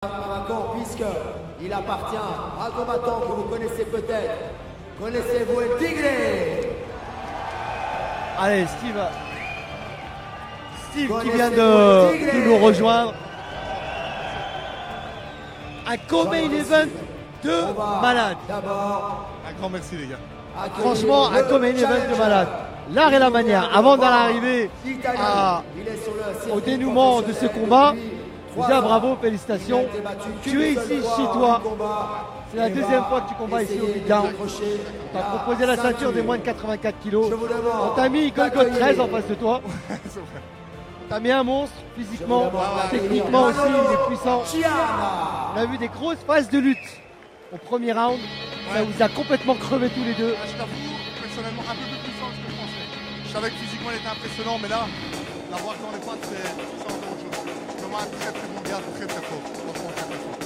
Puisqu'il appartient à un combattant que vous connaissez peut-être. Connaissez-vous El Tigre? Allez, Steve qui vient de nous rejoindre. Un co-main event de malade. Un grand merci les gars. Franchement, un co-main event de malade. L'art et la manière. Avant d'en arriver au dénouement de ce combat, déjà bravo, félicitations. Tu es ici chez toi. C'est la deuxième fois que tu combats ici au Beatdown. Tu as proposé la ceinture des moins de 84 kilos. On t'a mis Golgoth 13 en face de toi. Tu as mis un monstre physiquement, techniquement aussi, il est puissant. On a vu des grosses phases de lutte au premier round. Ça vous a complètement crevé tous les deux. Je t'avoue, personnellement, un peu plus puissant que ce que je pensais. Je savais que physiquement il était impressionnant, mais là, la voir dans les pattes, c'est autre chose. Vraiment un très très bon gars, très très fort. Franchement, très très fort.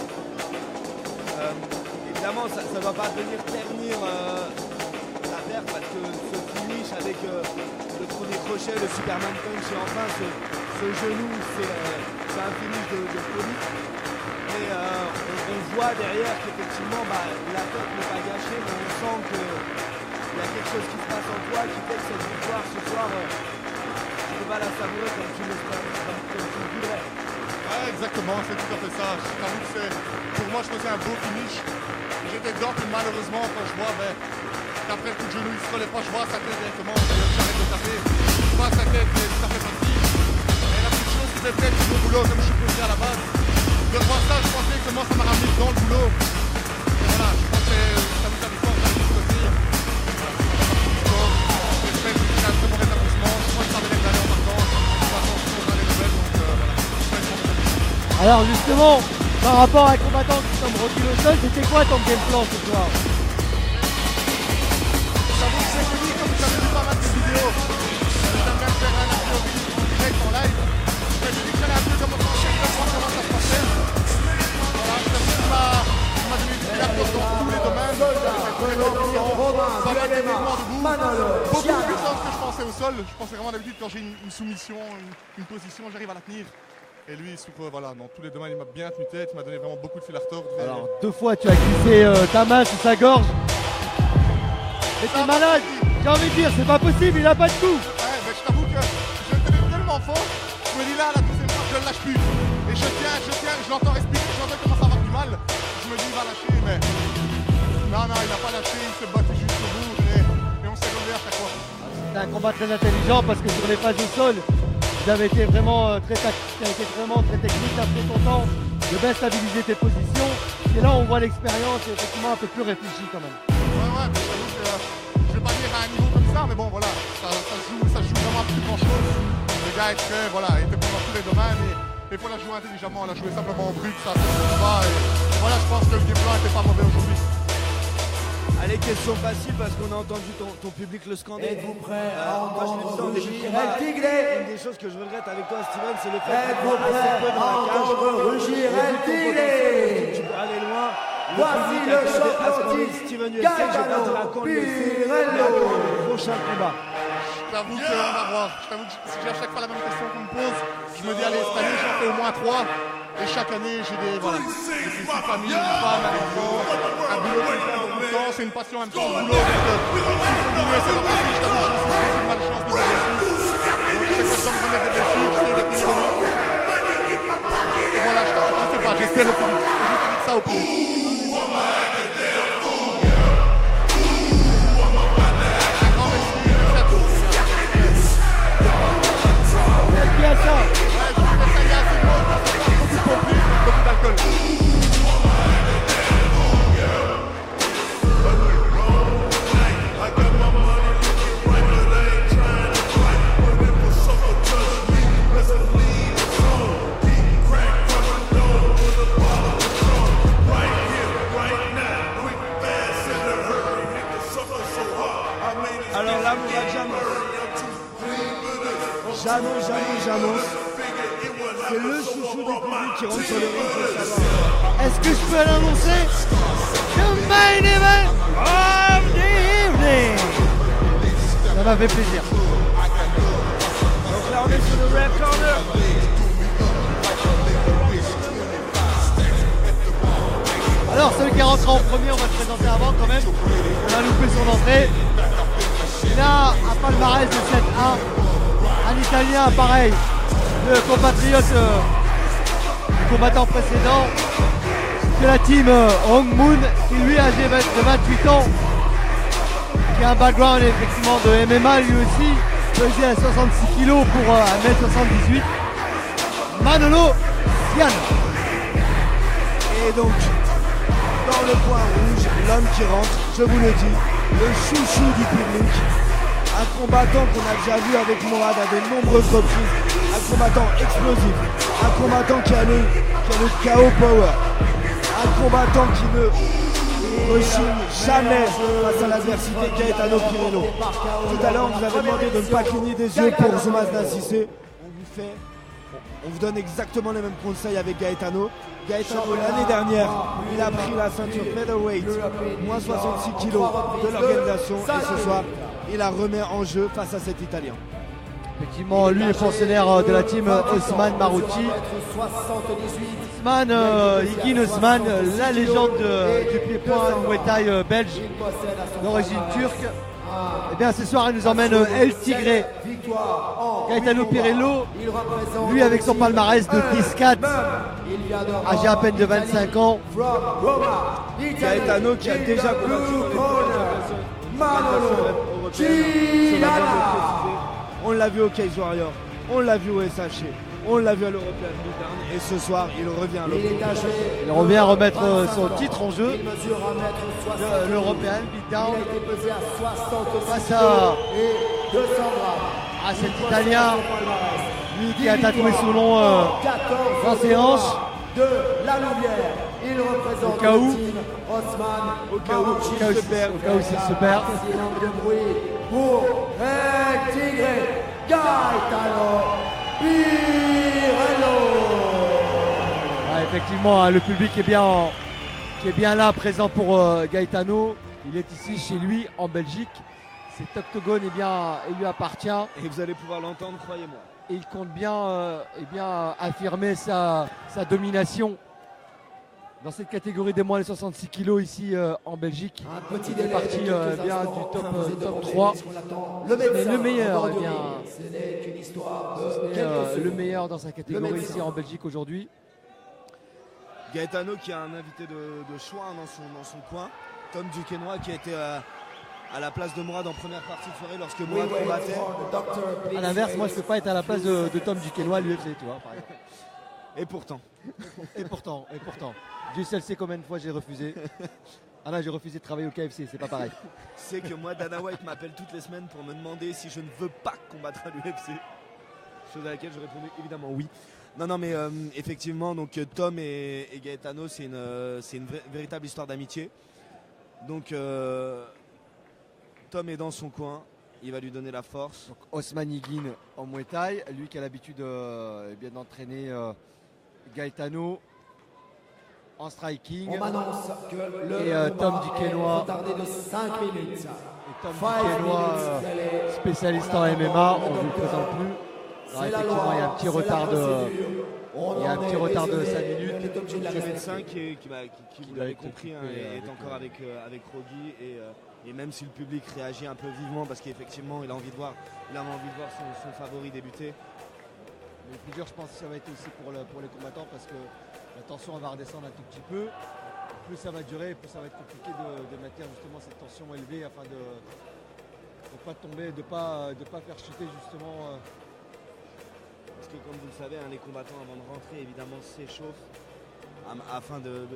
Évidemment, ça ne va pas venir ternir la perte parce que ce finish avec le premier crochet, le Superman Punch et enfin ce genou, c'est un finish de folie. Mais on voit derrière qu'effectivement la tête n'est pas gâchée, mais on sent qu'il y a quelque chose qui se passe en toi qui fait que cette victoire ce soir, tu ne peux pas la savourer comme tu le voudrais. Ouais, exactement, c'est tout à fait ça. Je t'avoue que pour moi, je faisais un beau finish. J'étais dedans, puis malheureusement, quand je vois, qu'après le coup de genou, il se relève pas, je vois sa tête directement, j'arrête de taper. Je vois sa tête, mais ça fait partie. Et la petite chose qui fait peut-être c'est mon boulot, comme je suis posé à la base. De voir ça, je pensais que moi, ça m'a ramené dans le boulot. Et voilà, je pensais, ça vous savez quoi, ça vous dire. J'espère que c'est un très bon rétablissement. Je crois que ça va aller en partant. De toute façon, je suis dans les nouvelles, donc voilà. Alors justement, par rapport à un combattant comme Rocky Lawson, c'était quoi ton game plan ce soir? J'avoue que c'est connu, comme vous avez vu pas mal de vidéos. J'aime bien faire un interview en direct, en live. Mais j'ai dit que j'allais un peu commencer en chaîne, voir comment ça se passait. Voilà, je t'avoue qu'il m'a donné du cardio dans tous les domaines. C'était très puissant, pas mal de mouvements debout. Beaucoup plus puissant que je pensais au sol. Je pensais vraiment d'habitude quand j'ai une soumission, une position, j'arrive à la tenir. Et lui, voilà, dans tous les domaines, il m'a bien tenu tête, il m'a donné vraiment beaucoup de fil à retordre. Alors, 2 fois, tu as glissé ta main sous sa gorge. Mais t'es malade, j'ai envie de dire, c'est pas possible, il a pas de coup. Ouais, mais je t'avoue que je le tenais tellement fort, je me dis là, la deuxième fois, je le lâche plus. Et je tiens, je l'entends respirer, je l'entends commencer à avoir du mal. Je me dis, il va lâcher, mais non, il n'a pas lâché, il s'est battu jusqu'au bout, et on s'est relevé à chaque fois. C'était un combat très intelligent parce que sur les phases au sol, vous avez été vraiment très technique, t'as pris ton temps de bien stabiliser tes positions. Et là, on voit l'expérience et effectivement un peu plus réfléchi quand même. Ouais, mais je t'avoue que je vais pas dire à un niveau comme ça, mais bon, voilà, ça se joue vraiment à plus grand chose. Le gars est très, voilà, il était bon dans tous les domaines et il faut la jouer intelligemment, la jouer simplement au brut, ça fait son combat. Et voilà, je pense que le game plan n'était pas mauvais aujourd'hui. Allez, question facile parce qu'on a entendu ton public le scander. Êtes-vous prêts à Moi, j'ai entendre des rugir combats. El Tigre? Une des choses que je regrette avec toi, Steven, c'est le fait que Êtes-vous tu assez prêts peu dans à la cage. entendre rugir El Tigre? Tu peux aller loin. Voici le champion Steven UFC, je vais pas dire à quand le prochain combat. Je t'avoue qu'on va voir. Je t'avoue que si j'ai à chaque fois la même question qu'on me pose, je me dis allez, cette année j'en fais au moins 3. Et chaque année j'ai des une famille, une femme, un enfant, un boulot qui me prend beaucoup de temps, c'est une passion en même temps, le boulot. Donc si continuer, c'est pas possible. Je t'avoue que j'ai aussi beaucoup de malchance de mes blessures. Donc chaque fois que je me remets des blessures, je fais des petits moments. Et voilà, je sais pas, j'espère le plus vite. Je vais ça au plus vite. Bien ça. Beaucoup d'alcool. Alors là, mon gars, j'annonce. C'est le chouchou du public qui rentre sur le ring, faut le savoir. Est-ce que je peux l'annoncer? The main event of the evening. Ça m'a fait plaisir. Donc là, on est sur le red corner. Alors celui qui est rentré en premier, on va le présenter avant quand même. On a loupé son entrée. Il a un palmarès de 7-1. Un Italien pareil, le compatriote du combattant précédent de la team Hong Moon, qui lui a âgé de 28 ans, qui a un background effectivement de MMA lui aussi, pesé à 66 kg pour 1m78. Manolo Sian. Et donc, dans le point rouge, l'homme qui rentre, je vous le dis, le chouchou du public, un combattant qu'on a déjà vu avec Mourad à de nombreuses reprises, un combattant explosif, un combattant qui a le KO power, un combattant qui ne rechigne jamais face à l'adversité Gaetano Pirello. Tout à l'heure, on vous avait demandé de ne pas cligner des yeux pour Zoumazna Cissé. On vous donne exactement les mêmes conseils avec Gaetano. Gaetano, l'année dernière, il a pris la ceinture featherweight, moins 66 kg de l'organisation. Et ce soir, il la remet en jeu face à cet Italien. Effectivement, lui est fonctionnaire de la team Osman Marouti. Igin Osman, la légende du pied-point Muay Thai belge d'origine turque. Et bien ce soir il nous emmène El Tigre Gaetano Pirello, lui avec son palmarès de 10-4, âgé à peine de 25 ans. Gaetano qui a déjà combattu on l'a vu au Cage Warrior, on l'a vu au SHC, on l'a vu à l'European Beatdown et ce soir il revient à l'European. Il revient remettre son titre en jeu de l'European Beatdown face à cet Italien, lui qui a tatoué son nom dans ses hanches. De la Louvière, il représente au cas où s'il se perd. De bruit pour El Tigre Gaetano Pirello. Effectivement, le public qui est bien là, présent pour Gaetano. Il est ici chez lui en Belgique. Cet octogone il lui appartient. Et vous allez pouvoir l'entendre, croyez-moi. Et il compte bien, affirmer sa domination dans cette catégorie des moins de 66 kg ici en Belgique. Un petit délai parti bien du top 3. Le meilleur, le meilleur dans sa catégorie ici en Belgique aujourd'hui. Gaetano qui a un invité de choix dans son coin, Tom Duquesnoy qui a été à la place de Mourad en première partie de soirée lorsque Mourad combattait. A l'inverse, moi je peux pas être à la place de Tom Duquesnoy à l'UFC, tu vois. Et pourtant. Et pourtant. Dieu seul sait combien de fois j'ai refusé. Ah là, j'ai refusé de travailler au KFC, c'est pas pareil. C'est que moi, Dana White m'appelle toutes les semaines pour me demander si je ne veux pas combattre à l'UFC. Chose à laquelle je répondais évidemment oui. Non, mais effectivement, donc Tom et Gaetano, c'est une véritable histoire d'amitié. Donc Tom est dans son coin, il va lui donner la force. Donc, Osman Igin en Muay Thai, lui qui a l'habitude d'entraîner Gaetano en striking. On m'annonce que le Tom Duquesnoy retardé de 5 minutes. Et Tom Duquesnoy, spécialiste en MMA, on ne vous le présente plus. Alors, effectivement, il y a un petit retard de 5 minutes. Le médecin qui vous l'avez compris, est encore avec Rogi et même si le public réagit un peu vivement parce qu'effectivement il a envie de voir son favori débuter. Mais plus dur, je pense que ça va être aussi pour les combattants parce que la tension va redescendre un tout petit peu. Plus ça va durer, plus ça va être compliqué de maintenir justement cette tension élevée afin de ne pas tomber, de pas faire chuter justement. Parce que comme vous le savez, les combattants avant de rentrer évidemment s'échauffent afin de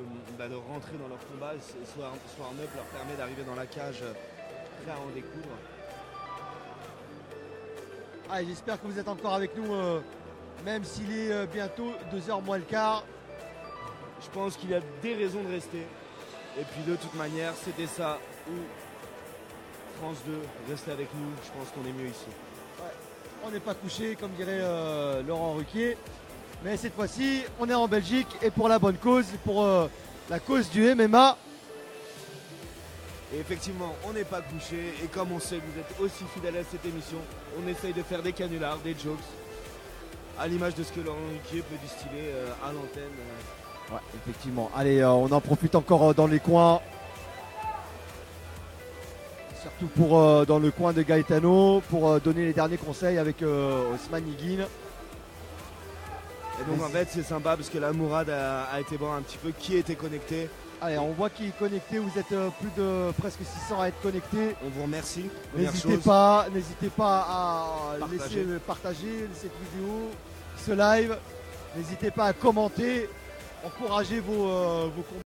rentrer dans leur combat. Soit Arm-Up leur permet d'arriver dans la cage prêt à en découdre. J'espère que vous êtes encore avec nous, même s'il est bientôt 2h moins le quart. Je pense qu'il y a des raisons de rester. Et puis de toute manière, c'était ça ou France 2, restez avec nous, je pense qu'on est mieux ici. Ouais, on n'est pas couché, comme dirait Laurent Ruquier. Mais cette fois-ci, on est en Belgique et pour la bonne cause, pour la cause du MMA. Et effectivement, on n'est pas couché. Et comme on sait que vous êtes aussi fidèles à cette émission, on essaye de faire des canulars, des jokes, à l'image de ce que Laurent Ruquier peut distiller à l'antenne Ouais, effectivement. Allez, on en profite encore dans les coins. Surtout pour dans le coin de Gaetano pour donner les derniers conseils avec Ousmane Higuine. Et donc en fait c'est sympa parce que là Mourad a été voir un petit peu qui était connecté. Allez, on voit qui est connecté, vous êtes plus de presque 600 à être connectés. On vous remercie. N'hésitez pas à partager cette vidéo, ce live. N'hésitez pas à commenter, encourager vos